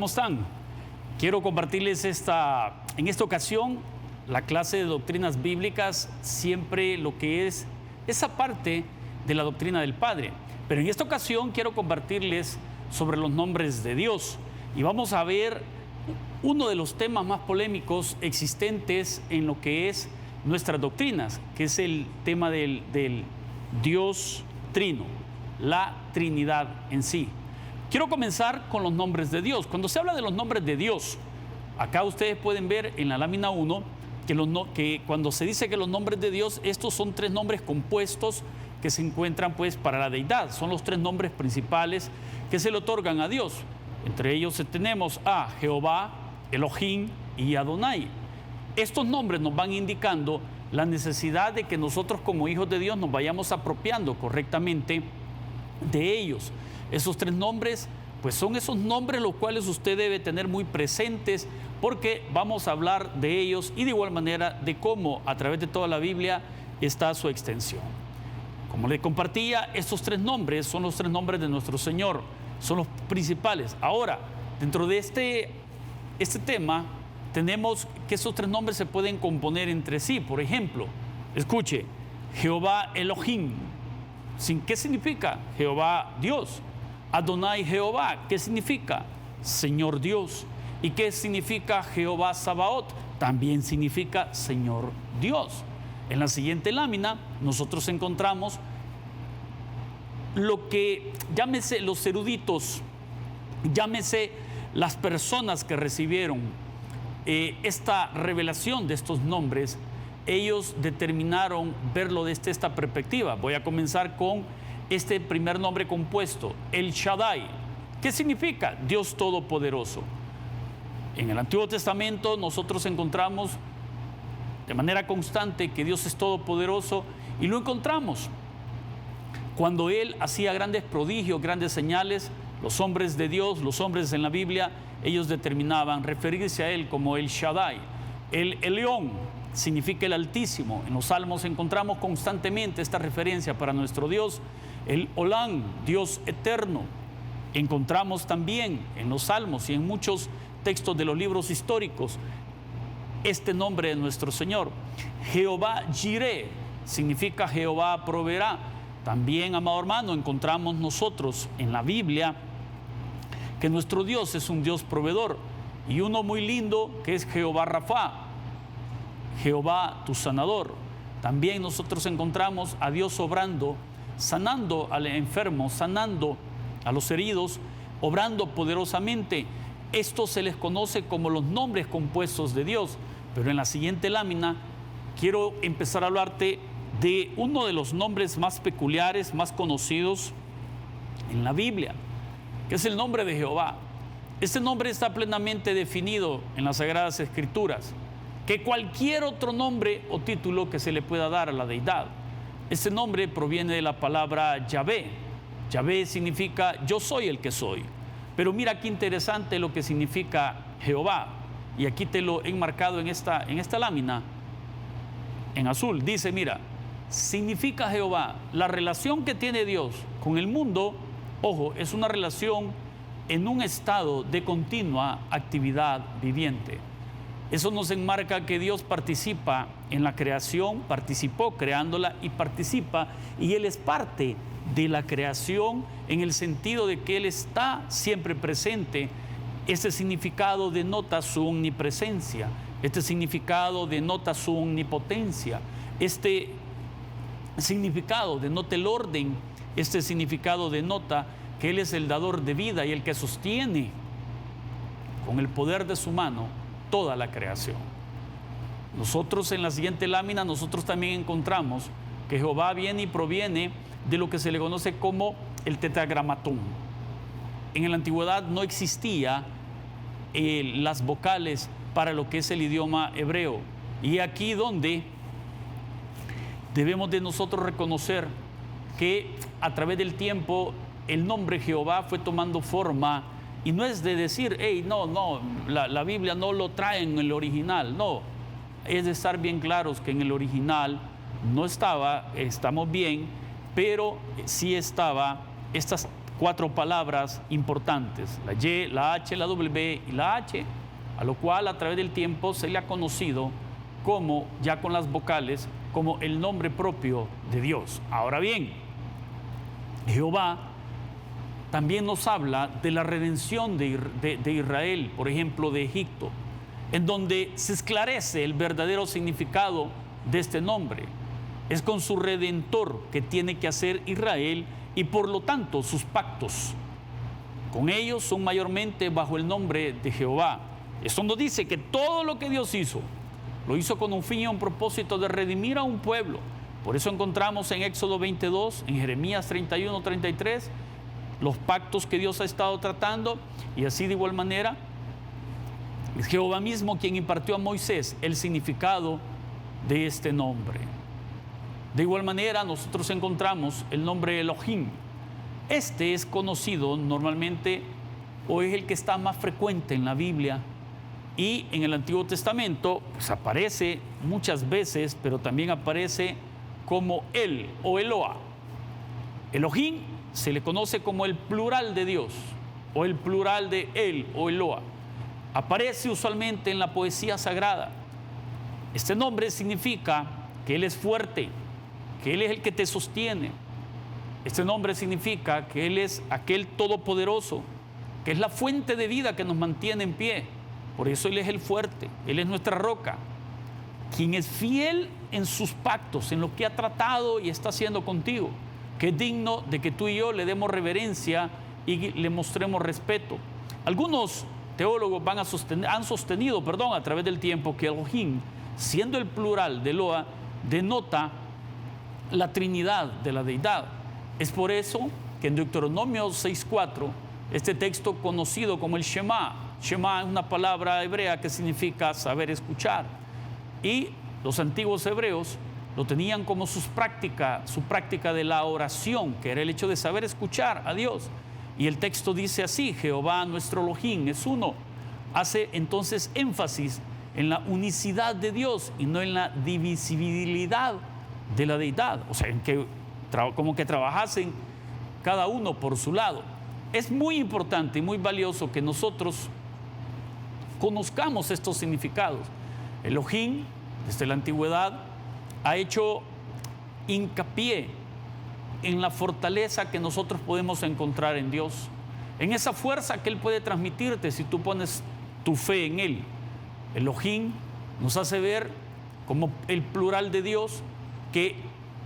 ¿cómo están? Quiero compartirles en esta ocasión la clase de doctrinas bíblicas, siempre lo que es esa parte de la doctrina del Padre. Pero en esta ocasión quiero compartirles sobre los nombres de Dios. Y vamos a ver uno de los temas más polémicos existentes en lo que es nuestras doctrinas, que es el tema del Dios Trino, la Trinidad en sí. Quiero comenzar con los nombres de Dios. Cuando se habla de los nombres de Dios, acá ustedes pueden ver en la lámina 1 que cuando se dice que los nombres de Dios, estos son tres nombres compuestos que se encuentran pues para la deidad. Son los tres nombres principales que se le otorgan a Dios. Entre ellos tenemos a Jehová, Elohim y Adonai. Estos nombres nos van indicando la necesidad de que nosotros como hijos de Dios nos vayamos apropiando correctamente de ellos. Esos tres nombres, pues son esos nombres los cuales usted debe tener muy presentes, porque vamos a hablar de ellos y de igual manera de cómo a través de toda la Biblia está su extensión. Como le compartía, estos tres nombres son los tres nombres de nuestro Señor, son los principales. Ahora, dentro de este tema, tenemos que esos tres nombres se pueden componer entre sí. Por ejemplo, escuche, Jehová Elohim. ¿Qué significa? Jehová Dios. Adonai Jehová, ¿qué significa? Señor Dios. ¿Y qué significa Jehová Sabaoth? También significa Señor Dios. En la siguiente lámina nosotros encontramos lo que, llámese los eruditos, llámese las personas que recibieron esta revelación de estos nombres, ellos determinaron verlo desde esta perspectiva. Voy a comenzar con este primer nombre compuesto, El Shaddai. ¿Qué significa? Dios Todopoderoso. En el Antiguo Testamento nosotros encontramos de manera constante que Dios es todopoderoso, y lo encontramos cuando Él hacía grandes prodigios, grandes señales. Los hombres de Dios, los hombres en la Biblia, ellos determinaban referirse a Él como El Shaddai. El Elión significa el Altísimo. En los Salmos encontramos constantemente esta referencia para nuestro Dios. El Olán, Dios eterno. Encontramos también en los Salmos y en muchos textos de los libros históricos este nombre de nuestro Señor. Jehová Jireh significa Jehová proveerá. También, amado hermano, encontramos nosotros en la Biblia que nuestro Dios es un Dios proveedor, y uno muy lindo que es Jehová Rafa, Jehová tu sanador. También nosotros encontramos a Dios obrando, sanando al enfermo, sanando a los heridos, obrando poderosamente. Esto se les conoce como los nombres compuestos de Dios. Pero en la siguiente lámina quiero empezar a hablarte de uno de los nombres más peculiares, más conocidos en la Biblia, que es el nombre de Jehová. Este nombre está plenamente definido en las Sagradas Escrituras, que cualquier otro nombre o título que se le pueda dar a la deidad. Este nombre proviene de la palabra Yahvé. Yahvé significa yo soy el que soy. Pero mira qué interesante lo que significa Jehová. Y aquí te lo he enmarcado en esta lámina, en azul. Dice, mira, significa Jehová, la relación que tiene Dios con el mundo, ojo, es una relación en un estado de continua actividad viviente. Eso nos enmarca que Dios participa en la creación, participó creándola y participa, y Él es parte de la creación en el sentido de que Él está siempre presente. Este significado denota su omnipresencia, este significado denota su omnipotencia, este significado denota el orden, este significado denota que Él es el dador de vida y el que sostiene con el poder de su mano toda la creación. Nosotros en la siguiente lámina, nosotros también encontramos que Jehová viene y proviene de lo que se le conoce como el tetragramatón. En la antigüedad no existía las vocales para lo que es el idioma hebreo, y aquí donde debemos de nosotros reconocer que a través del tiempo el nombre Jehová fue tomando forma, y no es de decir, hey, no, la Biblia no lo trae en el original, no, es de estar bien claros que en el original no estaba, estamos bien, pero sí estaba estas 4 palabras importantes, la Y, la H, la W y la H, a lo cual a través del tiempo se le ha conocido como, ya con las vocales, como el nombre propio de Dios. Ahora bien, Jehová también nos habla de la redención de Israel, por ejemplo, de Egipto, en donde se esclarece el verdadero significado de este nombre. Es con su Redentor que tiene que hacer Israel y por lo tanto sus pactos con ellos son mayormente bajo el nombre de Jehová. Esto nos dice que todo lo que Dios hizo, lo hizo con un fin y un propósito de redimir a un pueblo. Por eso encontramos en Éxodo 22, en Jeremías 31, 33, los pactos que Dios ha estado tratando, y así de igual manera es Jehová mismo quien impartió a Moisés el significado de este nombre. De igual manera nosotros encontramos el nombre Elohim. Este es conocido normalmente, o es el que está más frecuente en la Biblia, y en el Antiguo Testamento pues aparece muchas veces, pero también aparece como El o Eloa. Elohim se le conoce como el plural de Dios, o el plural de El o Eloa. Aparece usualmente en la poesía sagrada. Este nombre significa que Él es fuerte, que Él es el que te sostiene. Este nombre significa que Él es aquel todopoderoso, que es la fuente de vida que nos mantiene en pie. Por eso Él es el fuerte, Él es nuestra roca, quien es fiel en sus pactos, en lo que ha tratado y está haciendo contigo, que es digno de que tú y yo le demos reverencia y le mostremos respeto. Algunos teólogos han sostenido a través del tiempo que Elohim, siendo el plural de Eloa, denota la Trinidad de la deidad. Es por eso que en Deuteronomio 6:4, este texto conocido como el Shema es una palabra hebrea que significa saber escuchar. Y los antiguos hebreos lo tenían como su práctica de la oración, que era el hecho de saber escuchar a Dios. Y el texto dice así: Jehová nuestro Elohim es uno. Hace entonces énfasis en la unicidad de Dios y no en la divisibilidad de la deidad. O sea, en que como que trabajasen cada uno por su lado. Es muy importante y muy valioso que nosotros conozcamos estos significados. Elohim, desde la antigüedad, ha hecho hincapié en la fortaleza que nosotros podemos encontrar en Dios, en esa fuerza que Él puede transmitirte si tú pones tu fe en Él. Elohim nos hace ver como el plural de Dios, que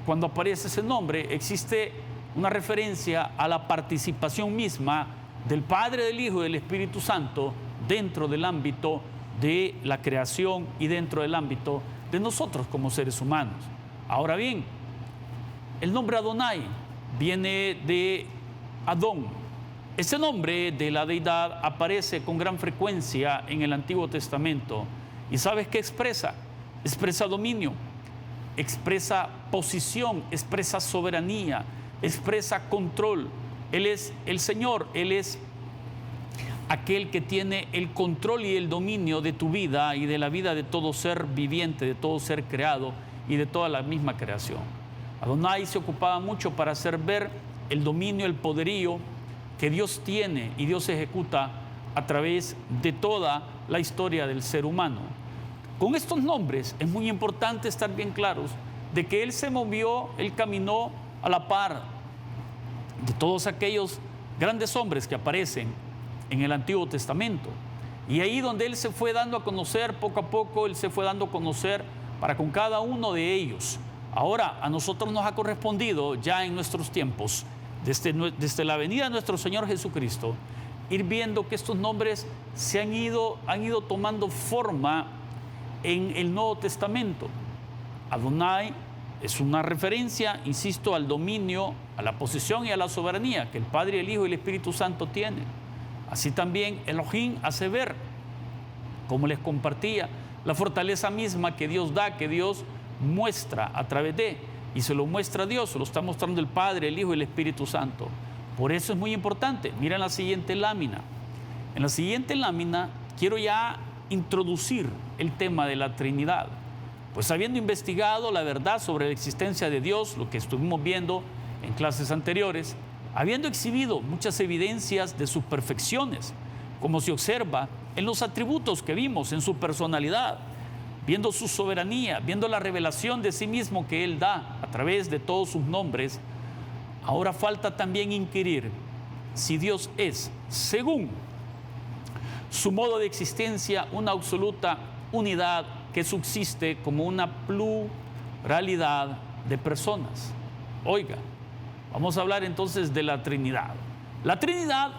cuando aparece ese nombre existe una referencia a la participación misma del Padre, del Hijo y del Espíritu Santo dentro del ámbito de la creación y dentro del ámbito de nosotros como seres humanos. Ahora bien, el nombre Adonai viene de Adón. Ese nombre de la deidad aparece con gran frecuencia en el Antiguo Testamento. ¿Y sabes qué expresa? Expresa dominio, expresa posición, expresa soberanía, expresa control. Él es el Señor, Él es aquel que tiene el control y el dominio de tu vida y de la vida de todo ser viviente, de todo ser creado y de toda la misma creación. Adonai se ocupaba mucho para hacer ver el dominio, el poderío que Dios tiene y Dios ejecuta a través de toda la historia del ser humano. Con estos nombres es muy importante estar bien claros de que Él se movió, Él caminó a la par de todos aquellos grandes hombres que aparecen en el Antiguo Testamento. Y ahí donde Él se fue dando a conocer, poco a poco Él se fue dando a conocer para con cada uno de ellos. Ahora a nosotros nos ha correspondido ya en nuestros tiempos, desde la venida de nuestro Señor Jesucristo, ir viendo que estos nombres se han ido tomando forma en el Nuevo Testamento. Adonai es una referencia, insisto, al dominio, a la posesión y a la soberanía que el Padre, el Hijo y el Espíritu Santo tienen. Así también Elohim hace ver, como les compartía, la fortaleza misma que Dios da, que Dios muestra a través de, y se lo muestra a Dios, se lo está mostrando el Padre, el Hijo y el Espíritu Santo. Por eso es muy importante. Mira en la siguiente lámina. En la siguiente lámina quiero ya introducir el tema de la Trinidad. Pues habiendo investigado la verdad sobre la existencia de Dios, lo que estuvimos viendo en clases anteriores, habiendo exhibido muchas evidencias de sus perfecciones, como se observa en los atributos que vimos, en su personalidad, viendo su soberanía, viendo la revelación de sí mismo que Él da a través de todos sus nombres. Ahora falta también inquirir si Dios es, según su modo de existencia, una absoluta unidad que subsiste como una pluralidad de personas. Oiga, vamos a hablar entonces de la Trinidad. La Trinidad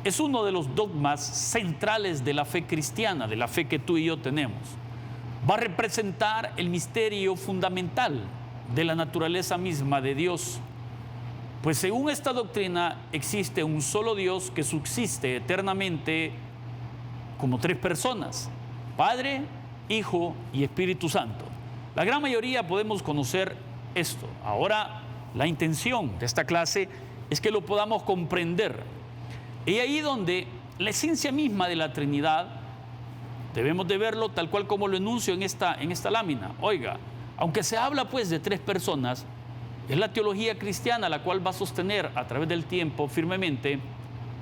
es uno de los dogmas centrales de la fe cristiana, de la fe que tú y yo tenemos. Va a representar el misterio fundamental de la naturaleza misma de Dios. Pues según esta doctrina existe un solo Dios que subsiste eternamente como tres personas: Padre, Hijo y Espíritu Santo. La gran mayoría podemos conocer esto. Ahora, la intención de esta clase es que lo podamos comprender. Y ahí donde la esencia misma de la Trinidad debemos de verlo tal cual como lo enuncio en esta lámina. Oiga, aunque se habla pues de tres personas, es la teología cristiana la cual va a sostener a través del tiempo firmemente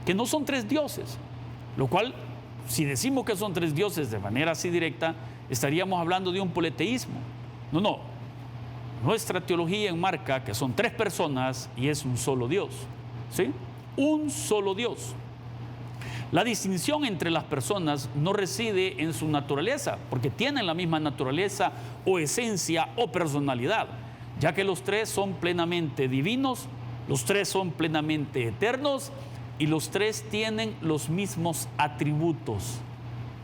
que no son tres dioses, lo cual, si decimos que son tres dioses de manera así directa, estaríamos hablando de un politeísmo. No. Nuestra teología enmarca que son tres personas y es un solo Dios, ¿sí? Un solo Dios. La distinción entre las personas no reside en su naturaleza, porque tienen la misma naturaleza o esencia o personalidad, ya que los tres son plenamente divinos, los tres son plenamente eternos y los tres tienen los mismos atributos.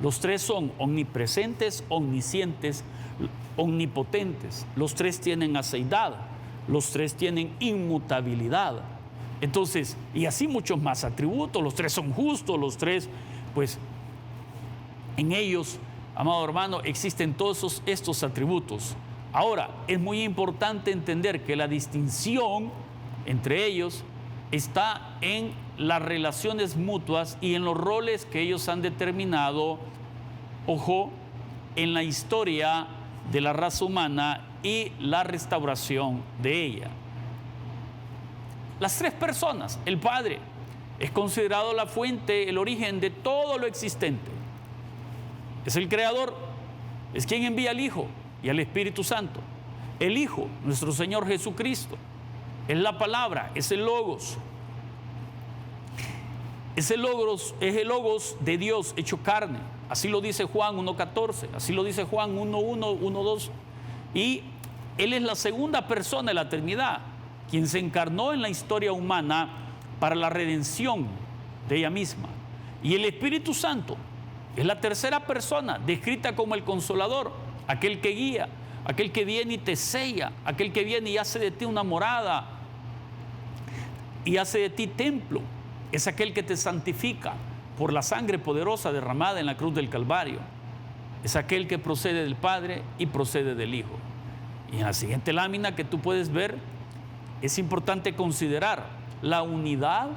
Los tres son omnipresentes, omniscientes, omnipotentes. Los tres tienen aceidad, los tres tienen inmutabilidad. Entonces, y así muchos más atributos. Los tres son justos, los tres, pues, en ellos, amado hermano, existen todos estos atributos. Ahora, es muy importante entender que la distinción entre ellos está en las relaciones mutuas y en los roles que ellos han determinado, ojo, en la historia de la raza humana y la restauración de ella. Las tres personas, el Padre, es considerado la fuente, el origen de todo lo existente. Es el Creador, es quien envía al Hijo y al Espíritu Santo. El Hijo, nuestro Señor Jesucristo, es la palabra, es el Logos. Es el Logos de Dios hecho carne. Así lo dice Juan 1.14, así lo dice Juan 1.1, 1.2. Y Él es la segunda persona de la Trinidad, quien se encarnó en la historia humana para la redención de ella misma. Y el Espíritu Santo es la tercera persona, descrita como el Consolador, aquel que guía, aquel que viene y te sella, aquel que viene y hace de ti una morada y hace de ti templo. Es aquel que te santifica por la sangre poderosa derramada en la cruz del Calvario. Es aquel que procede del Padre y procede del Hijo. Y en la siguiente lámina que tú puedes ver, es importante considerar la unidad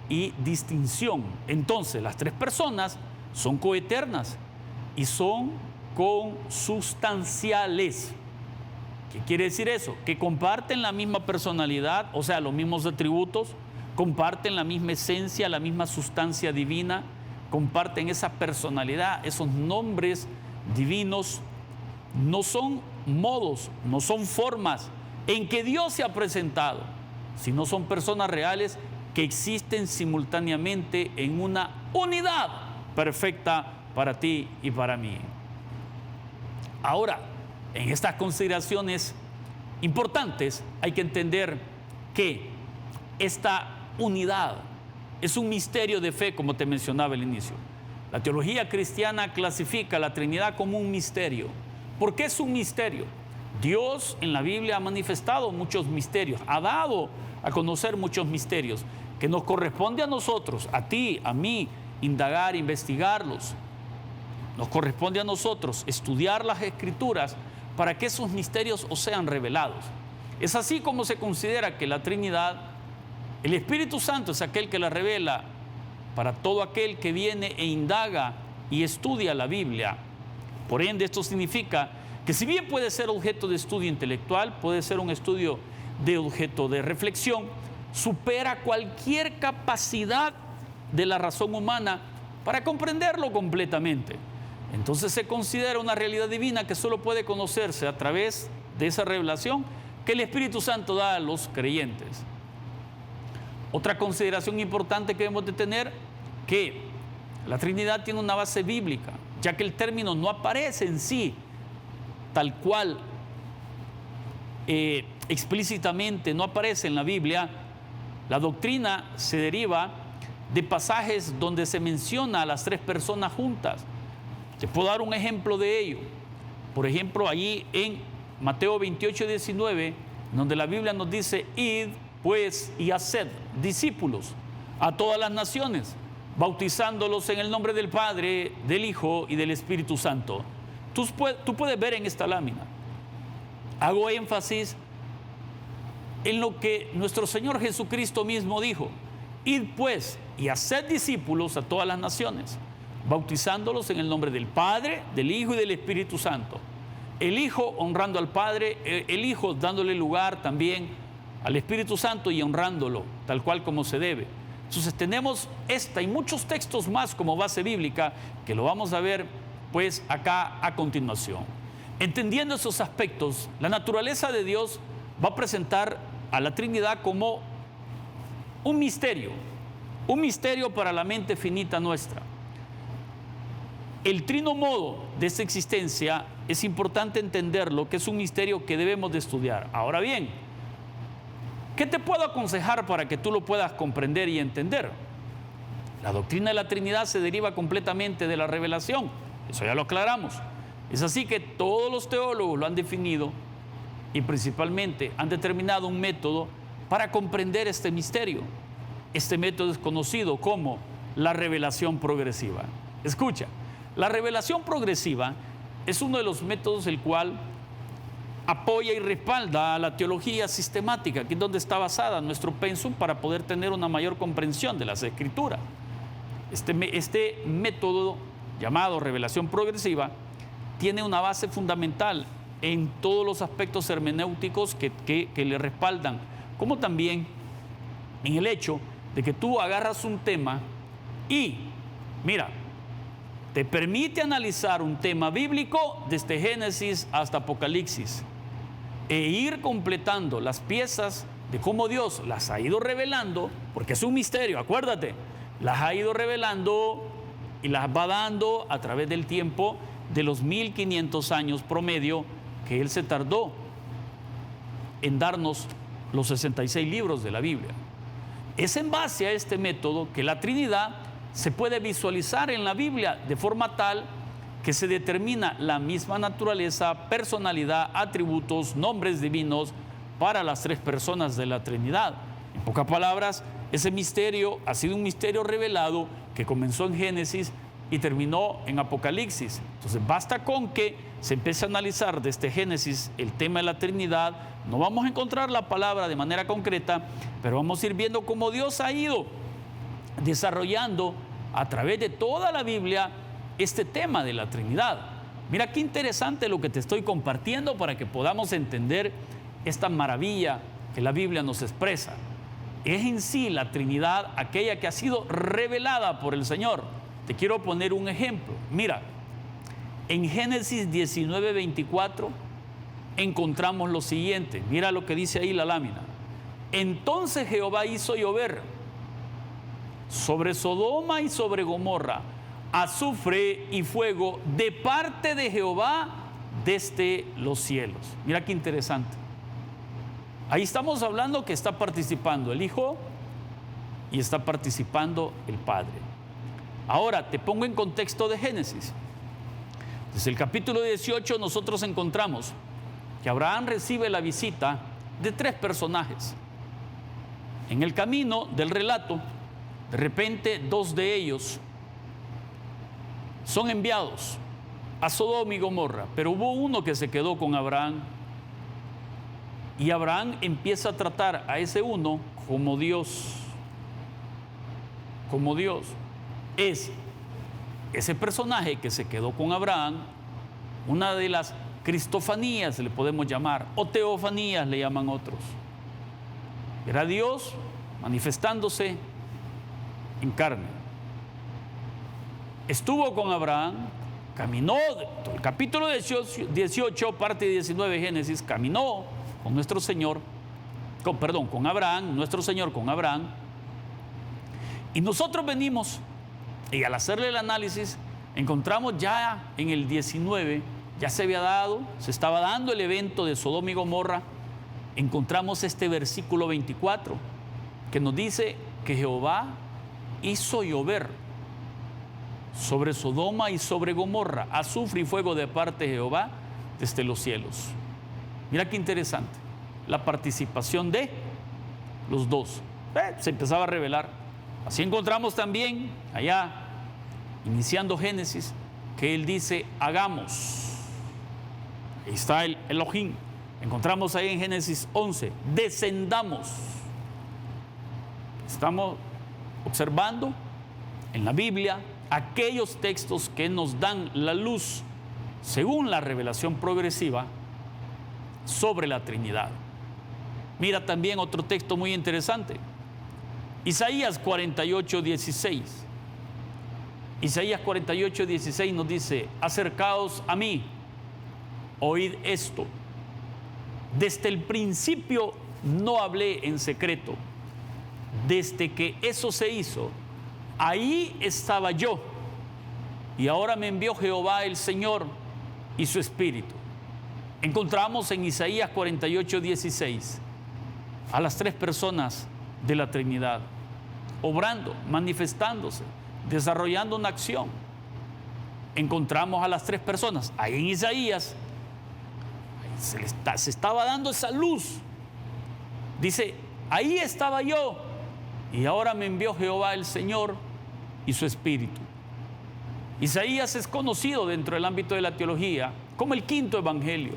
y distinción. Entonces, las tres personas son coeternas y son consustanciales. ¿Qué quiere decir eso? Que comparten la misma personalidad, o sea, los mismos atributos, comparten la misma esencia, la misma sustancia divina, comparten esa personalidad, esos nombres divinos. No son modos, no son formas en que Dios se ha presentado, sino son personas reales que existen simultáneamente en una unidad perfecta para ti y para mí. Ahora, en estas consideraciones importantes hay que entender que esta unidad es un misterio de fe, como te mencionaba al inicio. La teología cristiana clasifica la Trinidad como un misterio. ¿Por qué es un misterio? Dios en la Biblia ha manifestado muchos misterios, ha dado a conocer muchos misterios que nos corresponde a nosotros, a ti, a mí, indagar, investigarlos. Nos corresponde a nosotros estudiar las Escrituras para que esos misterios os sean revelados. Es así como se considera que la Trinidad, el Espíritu Santo es aquel que la revela para todo aquel que viene e indaga y estudia la Biblia. Por ende, esto significa que si bien puede ser objeto de estudio intelectual, puede ser un estudio de objeto de reflexión, supera cualquier capacidad de la razón humana para comprenderlo completamente. Entonces se considera una realidad divina que solo puede conocerse a través de esa revelación que el Espíritu Santo da a los creyentes. Otra consideración importante que debemos de tener, que la Trinidad tiene una base bíblica, ya que el término no aparece en sí tal cual explícitamente, no aparece en la Biblia. La doctrina se deriva de pasajes donde se menciona a las tres personas juntas. Te puedo dar un ejemplo de ello. Por ejemplo, allí en Mateo 28, 19, donde la Biblia nos dice: id pues y haced discípulos a todas las naciones, bautizándolos en el nombre del Padre, del Hijo y del Espíritu Santo. Tú puedes ver en esta lámina, hago énfasis en lo que nuestro Señor Jesucristo mismo dijo: id pues y haced discípulos a todas las naciones, bautizándolos en el nombre del Padre, del Hijo y del Espíritu Santo. El Hijo honrando al Padre, el Hijo dándole lugar también al Espíritu Santo y honrándolo tal cual como se debe. Entonces tenemos esta y muchos textos más como base bíblica que lo vamos a ver pues acá a continuación. Entendiendo esos aspectos, la naturaleza de Dios va a presentar a la Trinidad como un misterio para la mente finita nuestra. El trino modo de esta existencia es importante entenderlo, que es un misterio que debemos de estudiar. Ahora bien, ¿qué te puedo aconsejar para que tú lo puedas comprender y entender? La doctrina de la Trinidad se deriva completamente de la revelación. Eso ya lo aclaramos. Es así que todos los teólogos lo han definido y principalmente han determinado un método para comprender este misterio. Este método es conocido como la revelación progresiva. Escucha, la revelación progresiva es uno de los métodos el cual apoya y respalda a la teología sistemática, que es donde está basada nuestro pensum para poder tener una mayor comprensión de las Escrituras. Este método llamado revelación progresiva tiene una base fundamental en todos los aspectos hermenéuticos que le respaldan, como también en el hecho de que tú agarras un tema y, mira, te permite analizar un tema bíblico desde Génesis hasta Apocalipsis e ir completando las piezas de cómo Dios las ha ido revelando, porque es un misterio, acuérdate, las ha ido revelando y las va dando a través del tiempo de los 1500 años promedio que Él se tardó en darnos los 66 libros de la Biblia. Es en base a este método que la Trinidad se puede visualizar en la Biblia de forma tal que se determina la misma naturaleza, personalidad, atributos, nombres divinos para las tres personas de la Trinidad. En pocas palabras, ese misterio ha sido un misterio revelado que comenzó en Génesis y terminó en Apocalipsis. Entonces basta con que se empiece a analizar desde Génesis el tema de la Trinidad. No vamos a encontrar la palabra de manera concreta, pero vamos a ir viendo cómo Dios ha ido desarrollando a través de toda la Biblia este tema de la Trinidad. Mira qué interesante lo que te estoy compartiendo para que podamos entender esta maravilla que la Biblia nos expresa. Es en sí la Trinidad aquella que ha sido revelada por el Señor. Te quiero poner un ejemplo. Mira, en Génesis 19:24 encontramos lo siguiente. Mira lo que dice ahí la lámina. Entonces Jehová hizo llover sobre Sodoma y sobre Gomorra azufre y fuego de parte de Jehová desde los cielos. Mira qué interesante. Ahí estamos hablando que está participando el Hijo y está participando el Padre. Ahora te pongo en contexto de Génesis. Desde el capítulo 18 nosotros encontramos que Abraham recibe la visita de tres personajes. En el camino del relato, de repente dos de ellos son enviados a Sodoma y Gomorra, pero hubo uno que se quedó con Abraham y Abraham empieza a tratar a ese uno como Dios. Como Dios. Es ese personaje que se quedó con Abraham, una de las cristofanías le podemos llamar, o teofanías le llaman otros. Era Dios manifestándose en carne. Estuvo con Abraham, caminó, el capítulo 18, parte 19 de Génesis, caminó con nuestro Señor, con Abraham, nuestro Señor con Abraham. Y nosotros venimos, y al hacerle el análisis, encontramos ya en el 19, ya se estaba dando el evento de Sodoma y Gomorra. Encontramos este versículo 24, que nos dice que Jehová hizo llover sobre Sodoma y sobre Gomorra azufre y fuego de parte de Jehová desde los cielos. Mira qué interesante, la participación de los dos. Se empezaba a revelar. Así encontramos también allá, iniciando Génesis, que él dice, hagamos. Ahí está el Elohim. Encontramos ahí en Génesis 11, descendamos. Estamos observando en la Biblia aquellos textos que nos dan la luz, según la revelación progresiva, sobre la Trinidad. Mira también otro texto muy interesante. Isaías 48, 16. Isaías 48, 16 nos dice, acercaos a mí, oíd esto. Desde el principio no hablé en secreto. Desde que eso se hizo, ahí estaba yo. Y ahora me envió Jehová el Señor y su Espíritu. Encontramos en Isaías 48, 16 a las tres personas de la Trinidad, obrando, manifestándose, desarrollando una acción. Encontramos a las tres personas. Ahí en Isaías se estaba dando esa luz. Dice, ahí estaba yo y ahora me envió Jehová el Señor y su Espíritu. Isaías es conocido dentro del ámbito de la teología como el quinto evangelio,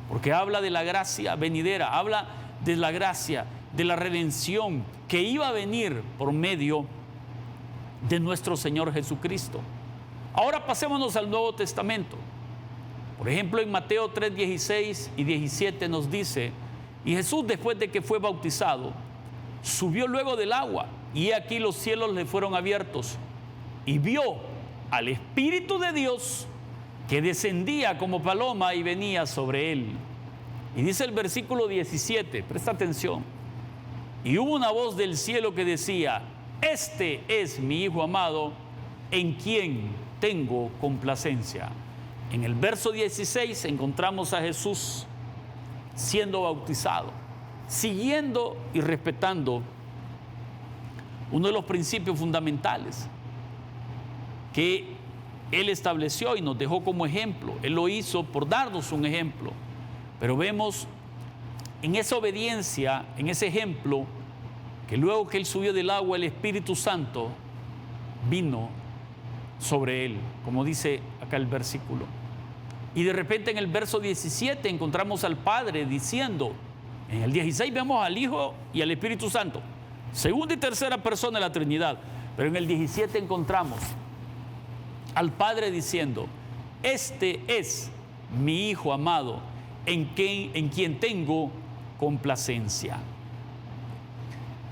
porque habla de la gracia venidera, habla de la gracia, de la redención que iba a venir por medio de nuestro Señor Jesucristo. Ahora pasémonos al Nuevo Testamento. Por ejemplo, en Mateo 3, 16 y 17 nos dice, y Jesús, después de que fue bautizado, subió luego del agua, y he aquí los cielos le fueron abiertos, y vio al Espíritu de Dios que descendía como paloma y venía sobre él. Y dice el versículo 17, presta atención, y hubo una voz del cielo que decía, este es mi Hijo amado, en quien tengo complacencia. En el verso 16 encontramos a Jesús siendo bautizado, siguiendo y respetando uno de los principios fundamentales que Él estableció y nos dejó como ejemplo. Él lo hizo por darnos un ejemplo, pero vemos en esa obediencia, en ese ejemplo, que luego que Él subió del agua, el Espíritu Santo vino sobre Él, como dice acá el versículo. Y de repente en el verso 17 encontramos al Padre diciendo, en el 16 vemos al Hijo y al Espíritu Santo, segunda y tercera persona de la Trinidad, pero en el 17 encontramos al Padre diciendo, este es mi Hijo amado, en quien tengo complacencia.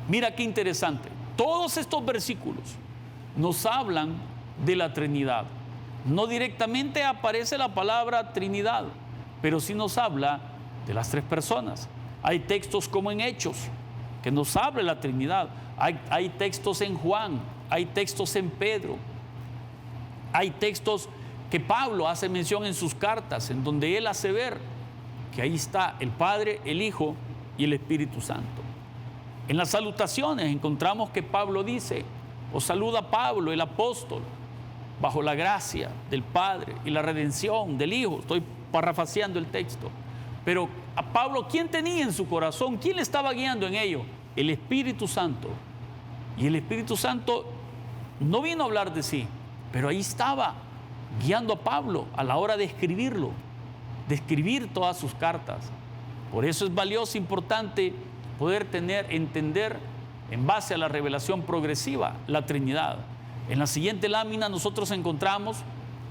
Mira qué interesante, todos estos versículos nos hablan de la Trinidad. No directamente aparece la palabra Trinidad, pero sí nos habla de las tres personas. Hay textos como en Hechos, que nos habla de la Trinidad. Hay textos en Juan, hay textos en Pedro, hay textos que Pablo hace mención en sus cartas, en donde él hace ver que ahí está el Padre, el Hijo y el Espíritu Santo. En las salutaciones encontramos que Pablo dice, os saluda Pablo, el apóstol, bajo la gracia del Padre y la redención del Hijo. Estoy parafraseando el texto. Pero a Pablo, ¿quién tenía en su corazón? ¿Quién le estaba guiando en ello? El Espíritu Santo. Y el Espíritu Santo no vino a hablar de sí, pero ahí estaba guiando a Pablo a la hora de escribirlo, de escribir todas sus cartas. Por eso es valioso, importante poder entender en base a la revelación progresiva la Trinidad. En la siguiente lámina nosotros encontramos,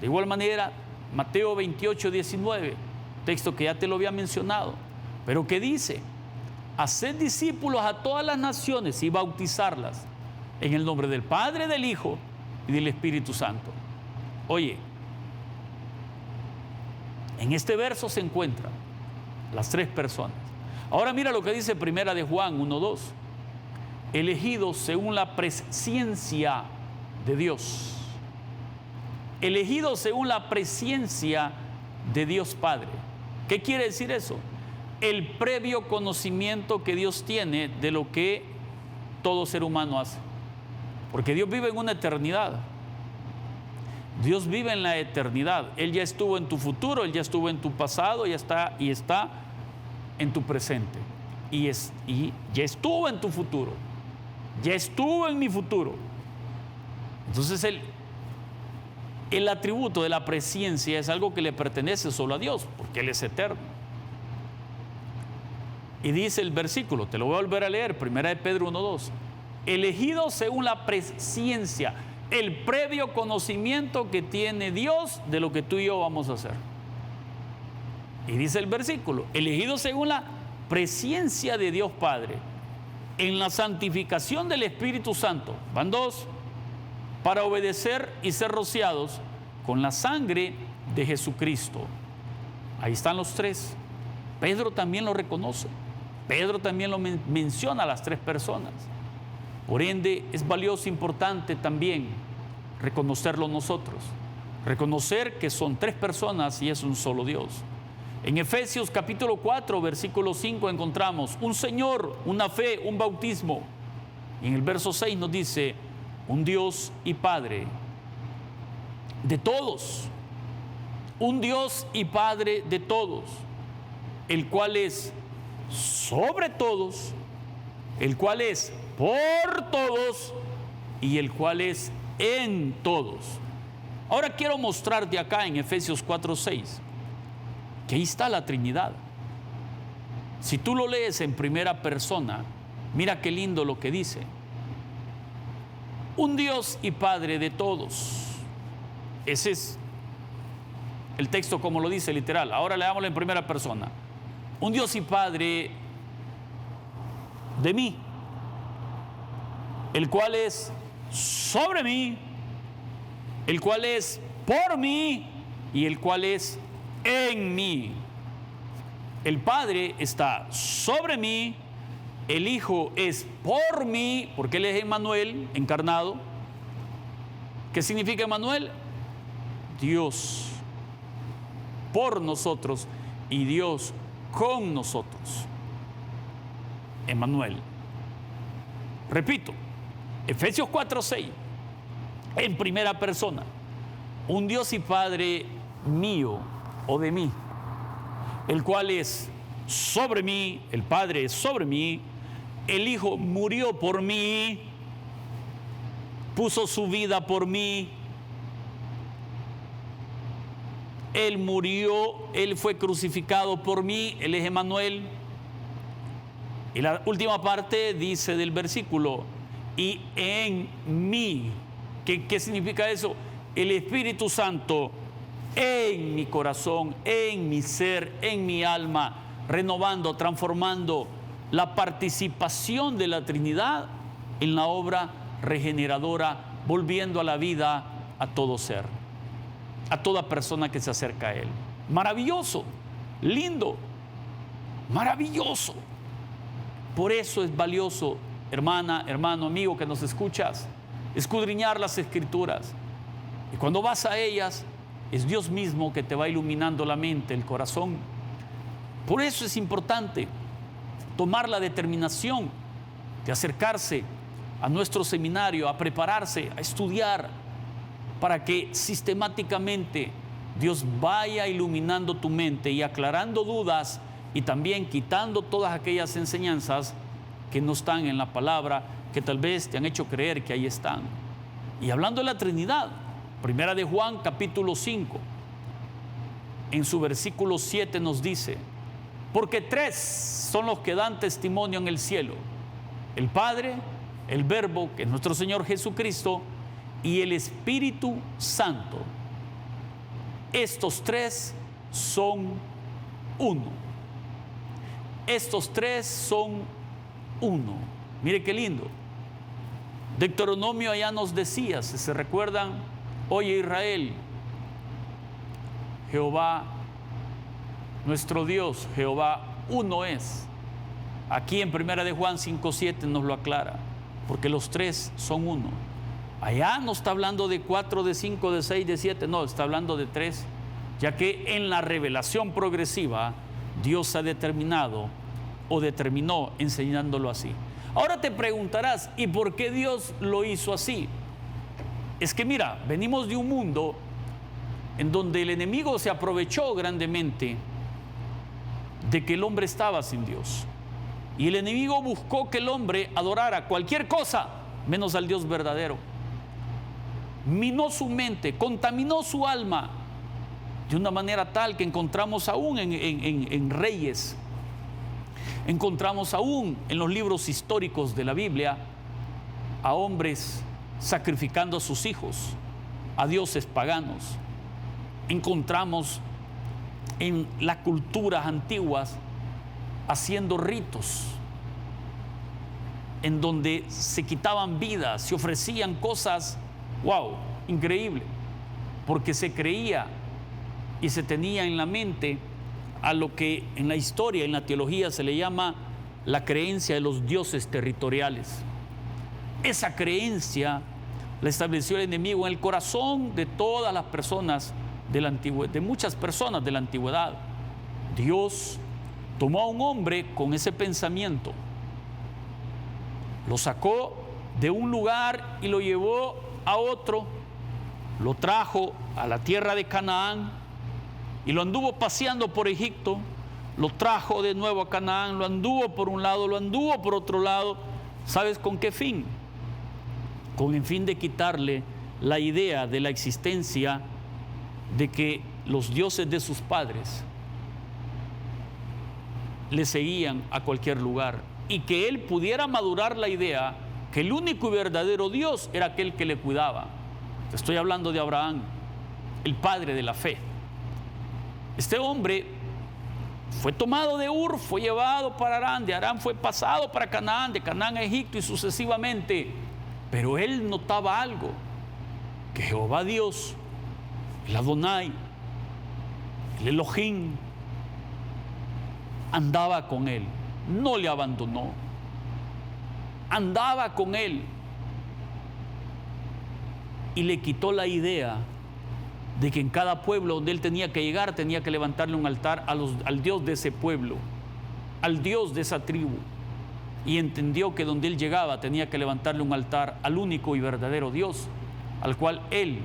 de igual manera, Mateo 28, 19, texto que ya te lo había mencionado, pero que dice, haced discípulos a todas las naciones y bautizarlas en el nombre del Padre, del Hijo y del Espíritu Santo. Oye, en este verso se encuentran las tres personas. Ahora mira lo que dice Primera de Juan 1:2. Elegidos según la presciencia de Dios. Elegidos según la presciencia de Dios Padre. ¿Qué quiere decir eso? El previo conocimiento que Dios tiene de lo que todo ser humano hace. Porque Dios vive en una eternidad. Dios vive en la eternidad. Él ya estuvo en tu futuro, Él ya estuvo en tu pasado, y está en tu presente. Y ya estuvo en tu futuro. Ya estuvo en mi futuro. Entonces el atributo de la presciencia es algo que le pertenece solo a Dios, porque Él es eterno. Y dice el versículo, te lo voy a volver a leer, 1 de Pedro 1:2. Elegidos según la presciencia, el previo conocimiento que tiene Dios de lo que tú y yo vamos a hacer. Y dice el versículo, elegidos según la presciencia de Dios Padre, en la santificación del Espíritu Santo, van dos, para obedecer y ser rociados con la sangre de Jesucristo. Ahí están los tres. Pedro también lo reconoce. Pedro también lo menciona a las tres personas. Por ende, es valioso, importante también reconocerlo nosotros. Reconocer que son tres personas y es un solo Dios. En Efesios capítulo 4, versículo 5 encontramos un Señor, una fe, un bautismo. Y en el verso 6 nos dice, un Dios y Padre de todos. Un Dios y Padre de todos, el cual es sobre todos, el cual es por todos y el cual es en todos. Ahora quiero mostrarte acá en Efesios 4:6 que ahí está la Trinidad. Si tú lo lees en primera persona, mira qué lindo lo que dice. Un Dios y Padre de todos. Ese es el texto como lo dice literal. Ahora leámoslo en primera persona. Un Dios y Padre de mí, el cual es sobre mí, el cual es por mí y el cual es en mí. El Padre está sobre mí, el Hijo es por mí, porque Él es Emmanuel, encarnado. ¿Qué significa Emmanuel? Dios por nosotros y Dios con nosotros. Emmanuel. Repito, Efesios 4:6, en primera persona, un Dios y Padre mío o de mí, el cual es sobre mí, el Padre es sobre mí, el Hijo murió por mí, puso su vida por mí, Él murió, Él fue crucificado por mí, Él es Emmanuel. Y la última parte dice del versículo, y en mí. ¿Qué significa eso? El Espíritu Santo en mi corazón, en mi ser, en mi alma, renovando, transformando la participación de la Trinidad en la obra regeneradora, volviendo a la vida a todo ser, a toda persona que se acerca a Él. Maravilloso, lindo, maravilloso. Por eso es valioso, hermana, hermano, amigo que nos escuchas, escudriñar las Escrituras. Y cuando vas a ellas, es Dios mismo que te va iluminando la mente, el corazón. Por eso es importante tomar la determinación de acercarse a nuestro seminario, a prepararse, a estudiar, para que sistemáticamente Dios vaya iluminando tu mente y aclarando dudas y también quitando todas aquellas enseñanzas que no están en la palabra, que tal vez te han hecho creer que ahí están. Y hablando de la Trinidad, Primera de Juan capítulo 5, en su versículo 7 nos dice, porque tres son los que dan testimonio en el cielo, el Padre, el Verbo, que es nuestro Señor Jesucristo, y el Espíritu Santo. Estos tres son uno. estos tres son uno. Mire qué lindo. Deuteronomio allá nos decía, si se recuerdan, oye Israel, Jehová, nuestro Dios, Jehová, uno es. Aquí en 1 de Juan 5:7 nos lo aclara, porque los tres son uno. Allá no está hablando de 4, de 5, de 6, de 7, no, está hablando de 3, ya que en la revelación progresiva Dios ha determinado o determinó enseñándolo así. Ahora te preguntarás, ¿y por qué Dios lo hizo así? Es que mira, venimos de un mundo en donde el enemigo se aprovechó grandemente de que el hombre estaba sin Dios. Y el enemigo buscó que el hombre adorara cualquier cosa menos al Dios verdadero. Minó su mente, contaminó su alma de una manera tal que encontramos aún en Reyes, encontramos aún en los libros históricos de la Biblia a hombres sacrificando a sus hijos a dioses paganos. Encontramos en las culturas antiguas haciendo ritos en donde se quitaban vidas, se ofrecían cosas, wow, increíble, porque se creía y se tenía en la mente a lo que en la historia, en la teología se le llama la creencia de los dioses territoriales. Esa creencia la estableció el enemigo en el corazón de todas las personas de la antigüedad, de muchas personas de la antigüedad. Dios tomó a un hombre con ese pensamiento, lo sacó de un lugar y lo llevó a otro, lo trajo a la tierra de Canaán y lo anduvo paseando por Egipto, lo trajo de nuevo a Canaán, lo anduvo por un lado, lo anduvo por otro lado. ¿Sabes con qué fin? Con el fin de quitarle la idea de la existencia de que los dioses de sus padres le seguían a cualquier lugar y que él pudiera madurar la idea que el único y verdadero Dios era aquel que le cuidaba. Te estoy hablando de Abraham, el padre de la fe. Este hombre fue tomado de Ur, fue llevado para Harán, de Harán fue pasado para Canaán, de Canaán a Egipto y sucesivamente. Pero él notaba algo, que Jehová Dios, el Adonai, el Elohim, andaba con él, no le abandonó, andaba con él y le quitó la idea de que en cada pueblo donde él tenía que llegar tenía que levantarle un altar al Dios de ese pueblo, al Dios de esa tribu, y entendió que donde él llegaba tenía que levantarle un altar al único y verdadero Dios, al cual él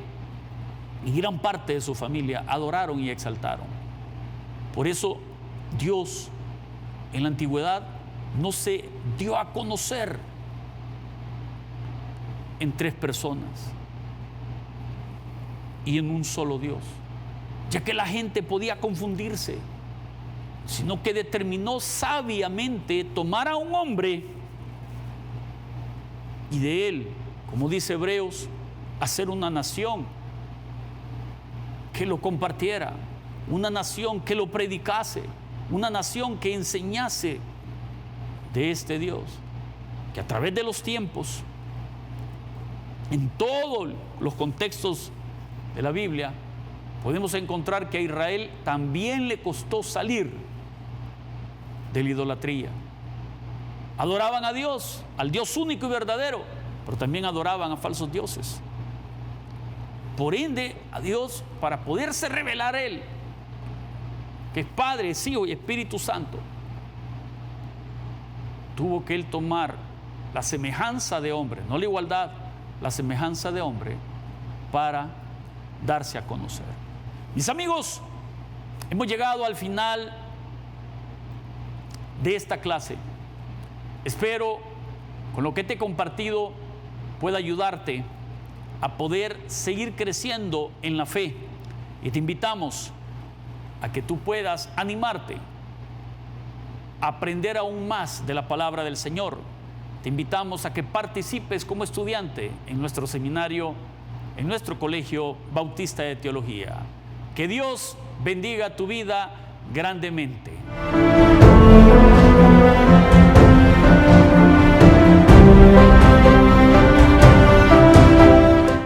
y gran parte de su familia adoraron y exaltaron. Por eso Dios en la antigüedad no se dio a conocer en tres personas y en un solo Dios, ya que la gente podía confundirse, sino que determinó sabiamente tomar a un hombre y de él, como dice Hebreos, hacer una nación que lo compartiera, una nación que lo predicase, una nación que enseñase de este Dios, que a través de los tiempos, en todos los contextos de la Biblia, podemos encontrar que a Israel también le costó salir de la idolatría. Adoraban a Dios, al Dios único y verdadero, pero también adoraban a falsos dioses. Por ende, a Dios, para poderse revelar a Él, que es Padre, es Hijo y Espíritu Santo, tuvo que Él tomar la semejanza de hombre, no la igualdad, la semejanza de hombre, para darse a conocer. Mis amigos, hemos llegado al final de esta clase. Espero, con lo que te he compartido, pueda ayudarte a poder seguir creciendo en la fe. Y te invitamos a que tú puedas animarte a aprender aún más de la palabra del Señor. Te invitamos a que participes como estudiante en nuestro seminario, en nuestro Colegio Bautista de Teología. Que Dios bendiga tu vida grandemente.